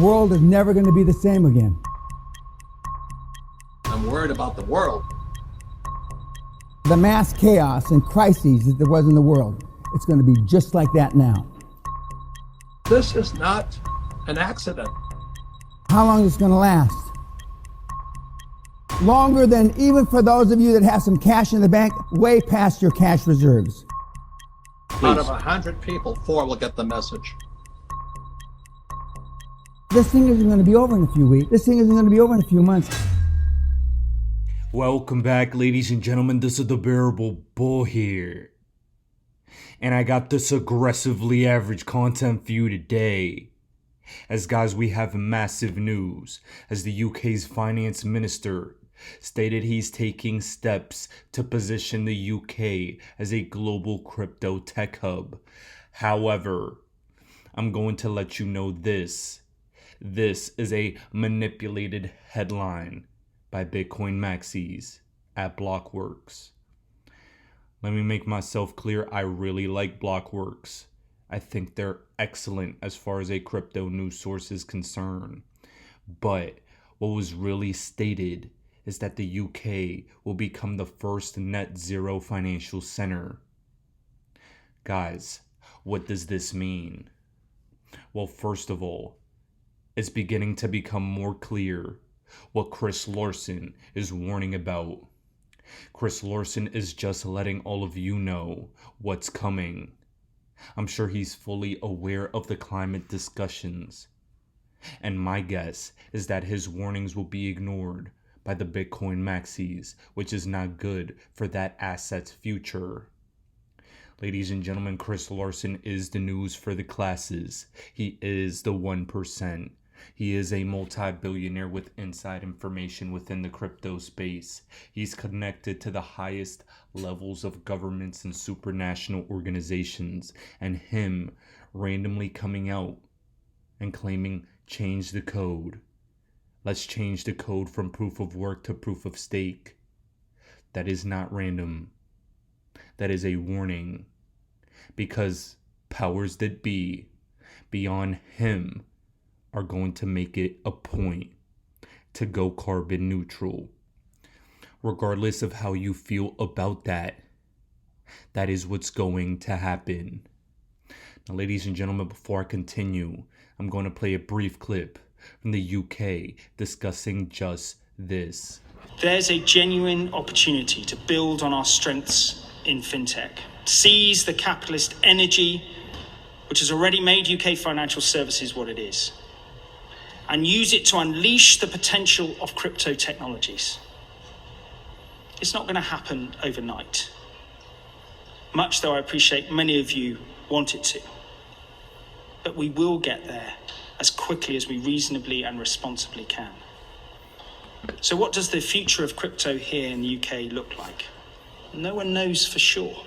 The world is never going to be the same again. I'm worried about the world. The mass chaos and crises that there was in the world, it's going to be just like that now. This is not an accident. How long is it going to last? Longer than even for those of you that have some cash in the bank, way past your cash reserves. Out of 100 people, 4 will get the message. This thing isn't going to be over in a few weeks. This thing isn't going to be over in a few months. Welcome back, ladies and gentlemen. This is the Bearable Bull here. And I got this aggressively average content for you today. As guys, we have massive news as the UK's finance minister stated he's taking steps to position the UK as a global crypto tech hub. However, I'm going to let you know this. This is a manipulated headline by Bitcoin maxis at Blockworks. Let me make myself clear, I really like Blockworks. I think they're excellent as far as a crypto news source is concerned. But what was really stated is that the UK will become the first net zero financial center. Guys, what does this mean? Well, first of all, it's beginning to become more clear what Chris Larsen is warning about. Chris Larsen is just letting all of you know what's coming. I'm sure he's fully aware of the climate discussions. And my guess is that his warnings will be ignored by the Bitcoin maxis, which is not good for that asset's future. Ladies and gentlemen, Chris Larsen is the news for the classes. He is the 1%. He is a multi-billionaire with inside information within the crypto space. He's connected to the highest levels of governments and supranational organizations, and him randomly coming out and claiming change the code. Let's change the code from proof of work to proof of stake. That is not random. That is a warning, because powers that be beyond him are going to make it a point to go carbon neutral. Regardless of how you feel about that, that is what's going to happen. Now, ladies and gentlemen, before I continue, I'm going to play a brief clip from the UK discussing just this. There's a genuine opportunity to build on our strengths in fintech, seize the capitalist energy which has already made UK financial services what it is, and use it to unleash the potential of crypto technologies. It's not going to happen overnight, much though I appreciate many of you want it to. But we will get there as quickly as we reasonably and responsibly can. So what does the future of crypto here in the UK look like? No one knows for sure.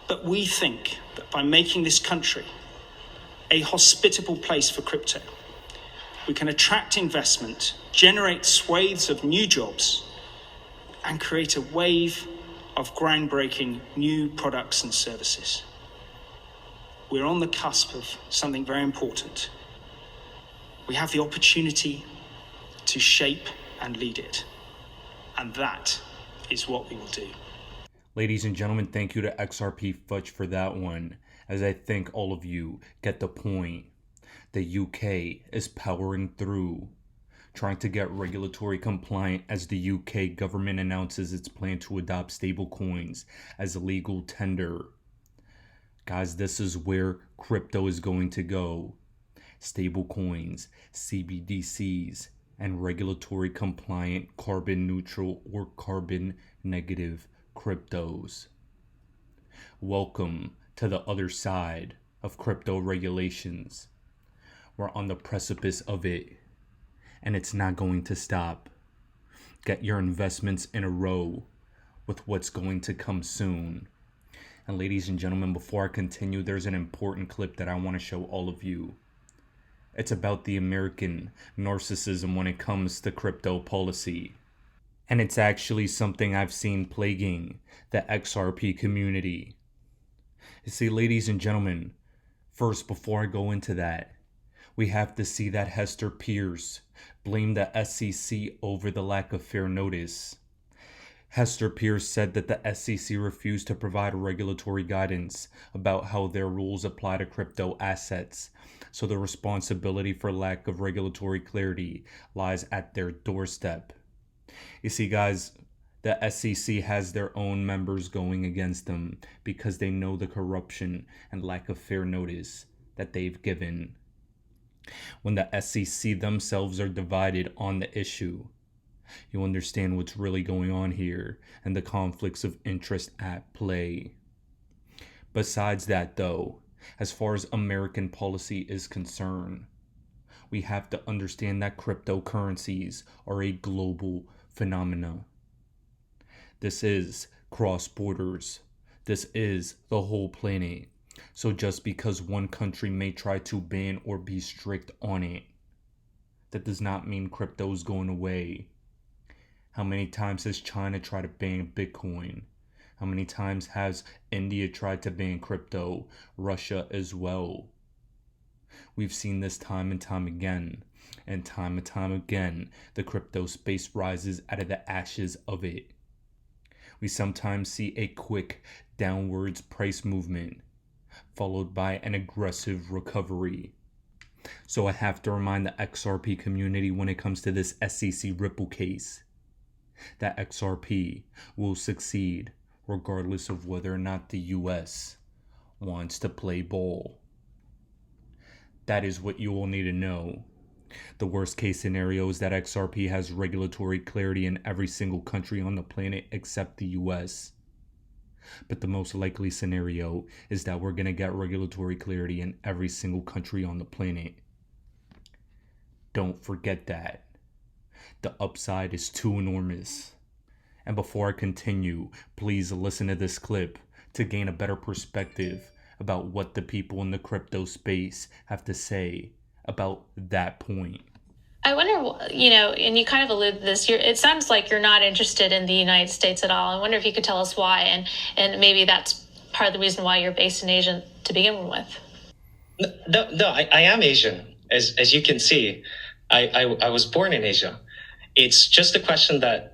But we think that by making this country a hospitable place for crypto, we can attract investment, generate swathes of new jobs, and create a wave of groundbreaking new products and services. We're on the cusp of something very important. We have the opportunity to shape and lead it. And that is what we will do. Ladies and gentlemen, thank you to XRP Fudge for that one, as I think all of you get the point. The UK is powering through, trying to get regulatory compliant as the UK government announces its plan to adopt stablecoins as a legal tender. Guys, this is where crypto is going to go. Stablecoins, CBDCs, and regulatory compliant carbon neutral or carbon negative cryptos. Welcome to the other side of crypto regulations. We're on the precipice of it, and it's not going to stop. Get your investments in a row with what's going to come soon. And ladies and gentlemen, before I continue, there's an important clip that I want to show all of you. It's about the American narcissism when it comes to crypto policy. And it's actually something I've seen plaguing the XRP community. You see, ladies and gentlemen, first, before I go into that, We have to see that Hester Pierce blamed the SEC over the lack of fair notice. Hester Pierce said that the SEC refused to provide regulatory guidance about how their rules apply to crypto assets, so the responsibility for lack of regulatory clarity lies at their doorstep. You see, guys, the SEC has their own members going against them because they know the corruption and lack of fair notice that they've given. When the SEC themselves are divided on the issue, you understand what's really going on here and the conflicts of interest at play. Besides that, though, as far as American policy is concerned, we have to understand that cryptocurrencies are a global phenomena. This is cross borders. This is the whole planet. So just because one country may try to ban or be strict on it, that does not mean crypto is going away. How many times has China tried to ban Bitcoin? How many times has India tried to ban crypto? Russia as well. We've seen this time and time again. And time again, the crypto space rises out of the ashes of it. We sometimes see a quick downwards price movement, followed by an aggressive recovery. So I have to remind the XRP community when it comes to this SEC Ripple case, that XRP will succeed regardless of whether or not the US wants to play ball. That is what you all need to know. The worst case scenario is that XRP has regulatory clarity in every single country on the planet except the US. But the most likely scenario is that we're going to get regulatory clarity in every single country on the planet. Don't forget that. The upside is too enormous. And before I continue, please listen to this clip to gain a better perspective about what the people in the crypto space have to say about that point. I wonder, and you kind of alluded to this, it sounds like you're not interested in the United States at all. I wonder if you could tell us why, and maybe that's part of the reason why you're based in Asia to begin with. No, I am Asian. As you can see, I was born in Asia. It's just a question that,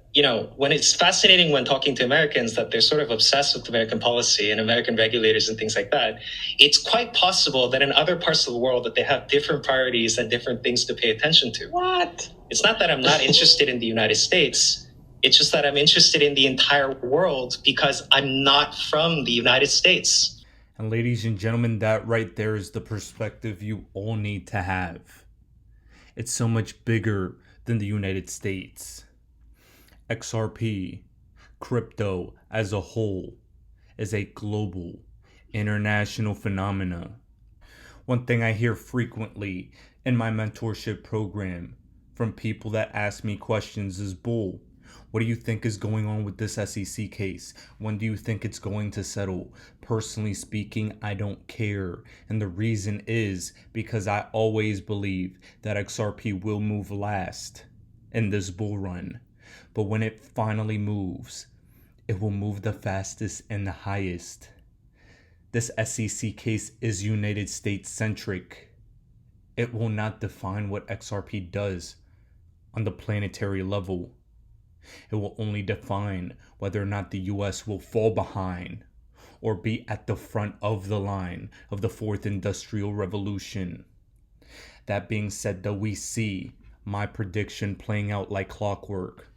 when it's fascinating when talking to Americans that they're sort of obsessed with American policy and American regulators and things like that, it's quite possible that in other parts of the world that they have different priorities and different things to pay attention to. What? It's not that I'm not interested in the United States. It's just that I'm interested in the entire world because I'm not from the United States. And ladies and gentlemen, that right there is the perspective you all need to have. It's so much bigger than the United States. XRP, crypto as a whole, is a global, international phenomena. One thing I hear frequently in my mentorship program from people that ask me questions is, Bull, what do you think is going on with this SEC case? When do you think it's going to settle? Personally speaking, I don't care. And the reason is because I always believe that XRP will move last in this bull run. But when it finally moves, it will move the fastest and the highest. This SEC case is United States centric. It will not define what XRP does on the planetary level. It will only define whether or not the US will fall behind or be at the front of the line of the fourth industrial revolution. That being said, though, we see my prediction playing out like clockwork.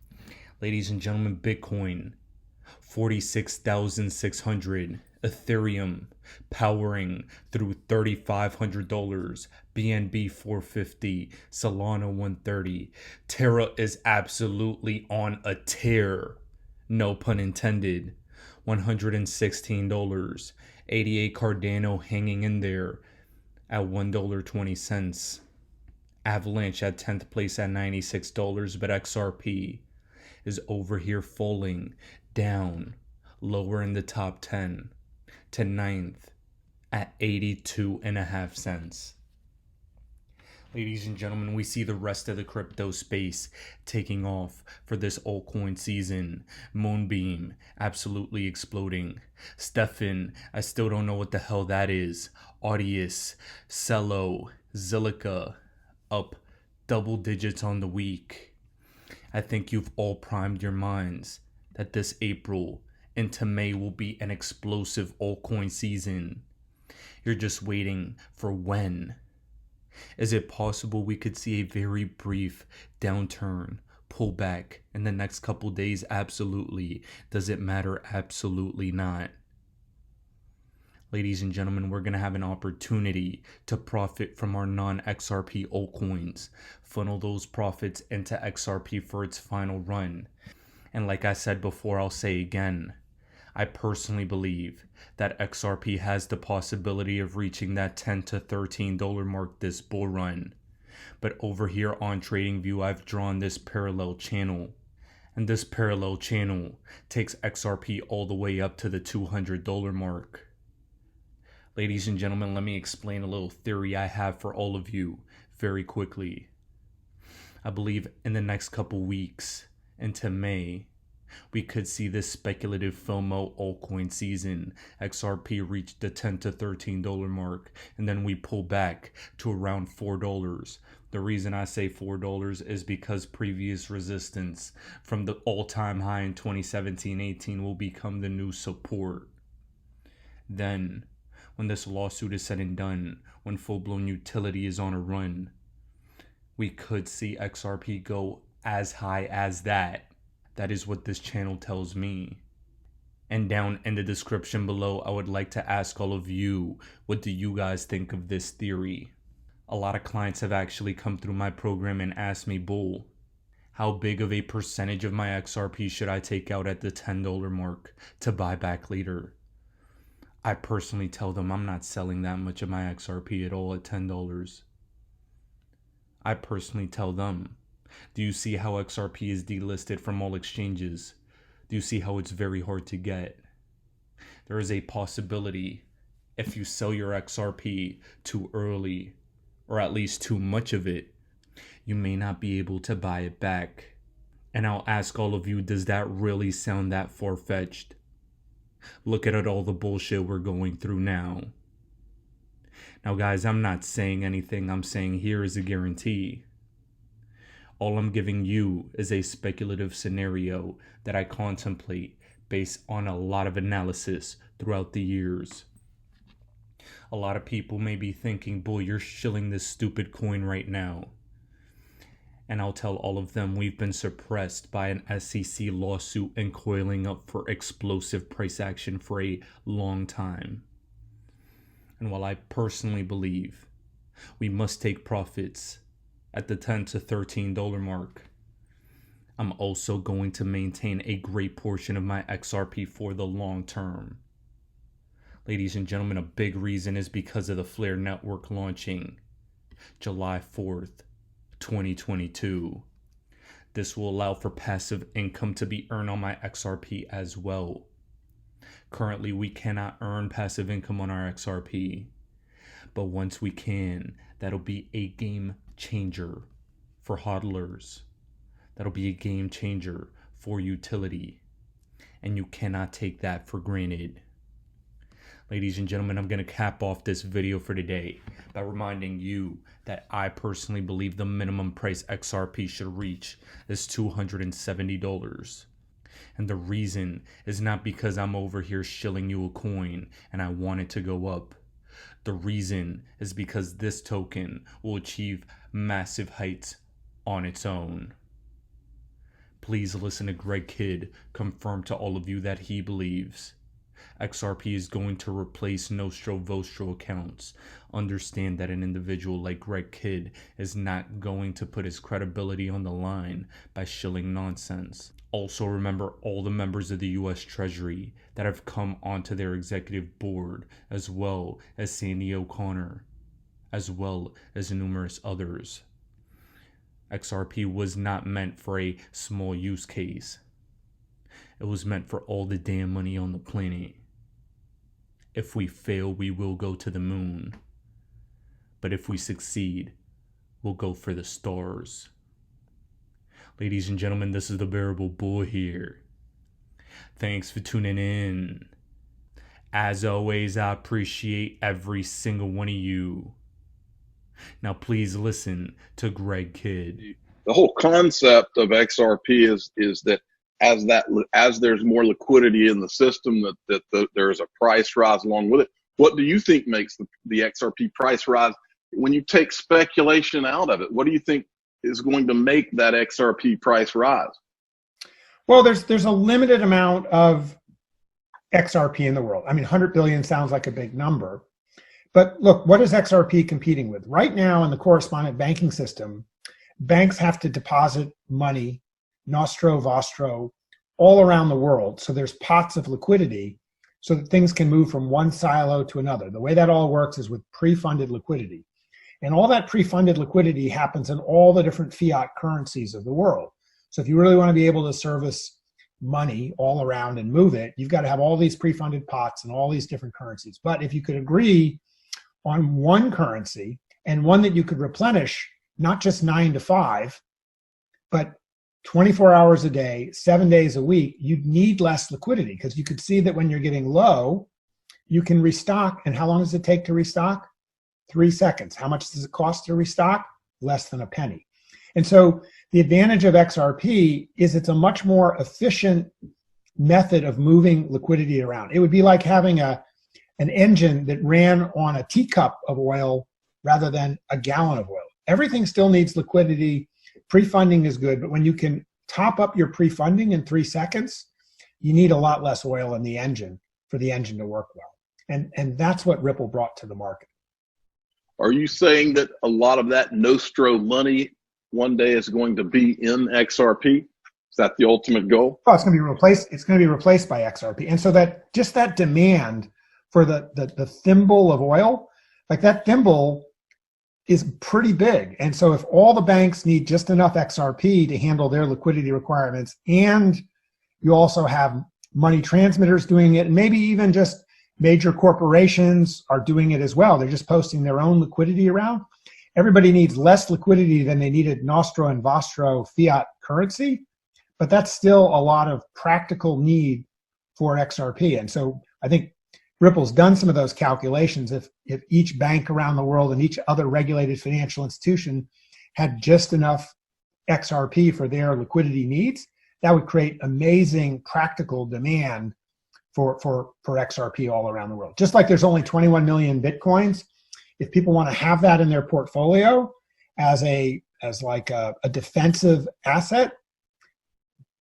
Ladies and gentlemen, Bitcoin, 46,600. Ethereum, powering through $3,500. BNB 450. Solana 130. Terra is absolutely on a tear. No pun intended. $116. 88 Cardano hanging in there at $1.20. Avalanche at 10th place at $96, but XRP is over here falling down lower in the top 10 to 9th at 82.5 cents. Ladies and gentlemen, we see the rest of the crypto space taking off for this altcoin season. Moonbeam absolutely exploding. Stefan, I still don't know what the hell that is. Audius, Cello, Zilliqa up double digits on the week. I think you've all primed your minds that this April into May will be an explosive altcoin season. You're just waiting for when. Is it possible we could see a very brief downturn, pullback in the next couple days? Absolutely. Does it matter? Absolutely not. Ladies and gentlemen, we're going to have an opportunity to profit from our non-XRP altcoins, funnel those profits into XRP for its final run. And like I said before, I'll say again, I personally believe that XRP has the possibility of reaching that $10 to $13 mark this bull run. But over here on TradingView, I've drawn this parallel channel. And this parallel channel takes XRP all the way up to the $200 mark. Ladies and gentlemen, let me explain a little theory I have for all of you very quickly. I believe in the next couple weeks into May, we could see this speculative FOMO altcoin season. XRP reached the $10 to $13 mark, and then we pull back to around $4. The reason I say $4 is because previous resistance from the all-time high in 2017-18 will become the new support. Then, when this lawsuit is said and done, when full-blown utility is on a run, we could see XRP go as high as that. That is what this channel tells me. And down in the description below, I would like to ask all of you, what do you guys think of this theory? A lot of clients have actually come through my program and asked me, Bull, how big of a percentage of my XRP should I take out at the $10 mark to buy back later? I personally tell them I'm not selling that much of my XRP at all at $10. I personally tell them, do you see how XRP is delisted from all exchanges? Do you see how it's very hard to get? There is a possibility if you sell your XRP too early, or at least too much of it, you may not be able to buy it back. And I'll ask all of you, does that really sound that far-fetched? Look at all the bullshit we're going through now. Now guys, I'm not saying anything. I'm saying here is a guarantee. All I'm giving you is a speculative scenario that I contemplate based on a lot of analysis throughout the years. A lot of people may be thinking, boy, you're shilling this stupid coin right now. And I'll tell all of them we've been suppressed by an SEC lawsuit and coiling up for explosive price action for a long time. And while I personally believe we must take profits at the $10 to $13 mark, I'm also going to maintain a great portion of my XRP for the long term. Ladies and gentlemen, a big reason is because of the Flare network launching July 4th. 2022. This will allow for passive income to be earned on my XRP as well. Currently, we cannot earn passive income on our XRP, but once we can, that'll be a game changer for hodlers. That'll be a game changer for utility, and you cannot take that for granted. Ladies and gentlemen, I'm going to cap off this video for today by reminding you that I personally believe the minimum price XRP should reach is $270. And the reason is not because I'm over here shilling you a coin and I want it to go up. The reason is because this token will achieve massive heights on its own. Please listen to Greg Kidd confirm to all of you that he believes XRP is going to replace Nostro Vostro accounts. Understand that an individual like Greg Kidd is not going to put his credibility on the line by shilling nonsense. Also remember all the members of the US Treasury that have come onto their executive board, as well as Sandy O'Connor, as well as numerous others. XRP was not meant for a small use case. It was meant for all the damn money on the planet. If we fail, we will go to the moon. But if we succeed, we'll go for the stars. Ladies and gentlemen, this is the Bearable Bull here. Thanks for tuning in. As always, I appreciate every single one of you. Now please listen to Greg Kidd. The whole concept of XRP is that as there's more liquidity in the system, that there's a price rise along with it. What do you think makes the XRP price rise? When you take speculation out of it, what do you think is going to make that XRP price rise? Well, there's a limited amount of XRP in the world. I mean, 100 billion sounds like a big number. But look, what is XRP competing with? Right now in the correspondent banking system, banks have to deposit money, nostro, vostro, all around the world. So there's pots of liquidity so that things can move from one silo to another. The way that all works is with pre-funded liquidity. And all that pre-funded liquidity happens in all the different fiat currencies of the world. So if you really want to be able to service money all around and move it, you've got to have all these pre-funded pots and all these different currencies. But if you could agree on one currency and one that you could replenish, not just 9 to 5, but 24 hours a day, 7 days a week, you'd need less liquidity, because you could see that when you're getting low, you can restock. And how long does it take to restock? 3 seconds. How much does it cost to restock? Less than a penny. And so the advantage of XRP is it's a much more efficient method of moving liquidity around. It would be like having an engine that ran on a teacup of oil rather than a gallon of oil. Everything still needs liquidity. Pre-funding is good, but when you can top up your pre-funding in 3 seconds, you need a lot less oil in the engine for the engine to work well. And that's what Ripple brought to the market. Are you saying that a lot of that nostro money one day is going to be in XRP? Is that the ultimate goal? Oh, it's going to be replaced. It's going to be replaced by XRP. And so that just that demand for the thimble of oil, like that thimble is pretty big. And so if all the banks need just enough XRP to handle their liquidity requirements, and you also have money transmitters doing it, and maybe even just major corporations are doing it as well, they're just posting their own liquidity around. Everybody needs less liquidity than they needed nostro and vostro fiat currency, but that's still a lot of practical need for XRP. And so I think Ripple's done some of those calculations. If each bank around the world and each other regulated financial institution had just enough XRP for their liquidity needs, that would create amazing practical demand for XRP all around the world. Just like there's only 21 million Bitcoins, if people want to have that in their portfolio as like a defensive asset,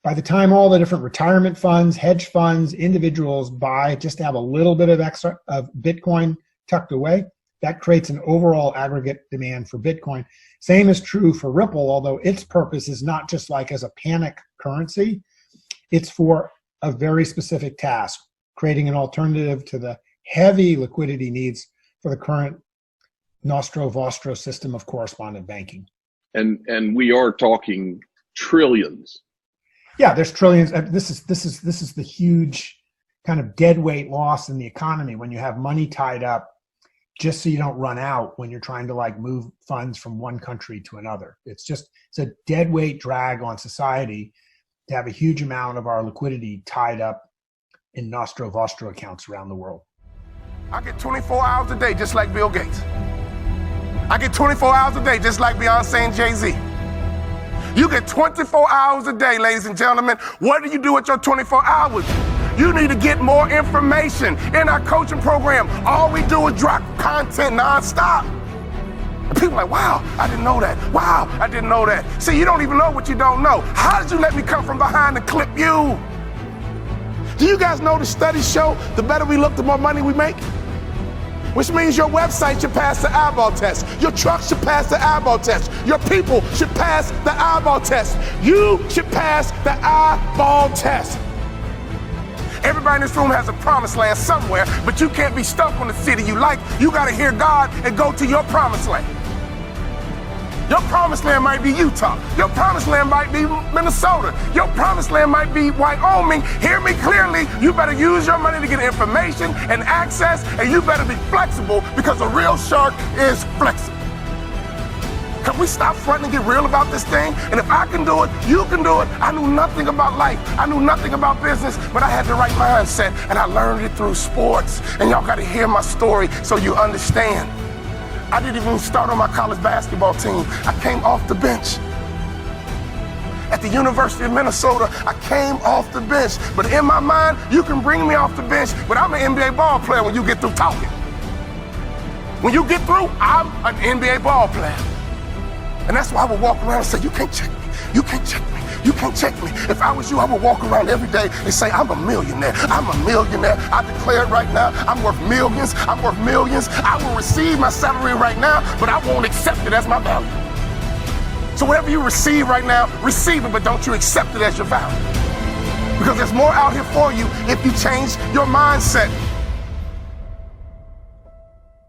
by the time all the different retirement funds, hedge funds, individuals buy just to have a little bit of extra of Bitcoin tucked away, that creates an overall aggregate demand for Bitcoin. Same is true for Ripple, although its purpose is not just like as a panic currency. It's for a very specific task, creating an alternative to the heavy liquidity needs for the current nostro vostro system of correspondent banking. And we are talking trillions. Yeah, there's trillions. This is the huge kind of dead weight loss in the economy when you have money tied up just so you don't run out when you're trying to like move funds from one country to another. It's a dead weight drag on society to have a huge amount of our liquidity tied up in nostro vostro accounts around the world. I get 24 hours a day just like Bill Gates. I get 24 hours a day just like Beyonce and Jay-Z. You get 24 hours a day, ladies and gentlemen. What do you do with your 24 hours? You need to get more information. In our coaching program, all we do is drop content nonstop. And people are like, wow, I didn't know that. Wow, I didn't know that. See, you don't even know what you don't know. How did you let me come from behind and clip you? Do you guys know the studies show the better we look, the more money we make? Which means your website should pass the eyeball test. Your truck should pass the eyeball test. Your people should pass the eyeball test. You should pass the eyeball test. Everybody in this room has a promised land somewhere, but you can't be stuck on the city you like. You got to hear God and go to your promised land. Your promised land might be Utah. Your promised land might be Minnesota. Your promised land might be Wyoming. Hear me clearly. You better use your money to get information and access, and you better be flexible because a real shark is flexible. Can we stop fronting and get real about this thing? And if I can do it, you can do it. I knew nothing about life. I knew nothing about business, but I had the right mindset, and I learned it through sports. And y'all got to hear my story so you understand. I didn't even start on my college basketball team. I came off the bench. At the University of Minnesota, I came off the bench. But in my mind, you can bring me off the bench, but I'm an NBA ball player when you get through talking. When you get through, I'm an NBA ball player. And that's why I would walk around and say, you can't check me. You can't check me. You can't check me. If I was you, I would walk around every day and say, I'm a millionaire. I'm a millionaire. I declare it right now. I'm worth millions. I'm worth millions. I will receive my salary right now, but I won't accept it as my value. So whatever you receive right now, receive it, but don't you accept it as your value. Because there's more out here for you if you change your mindset.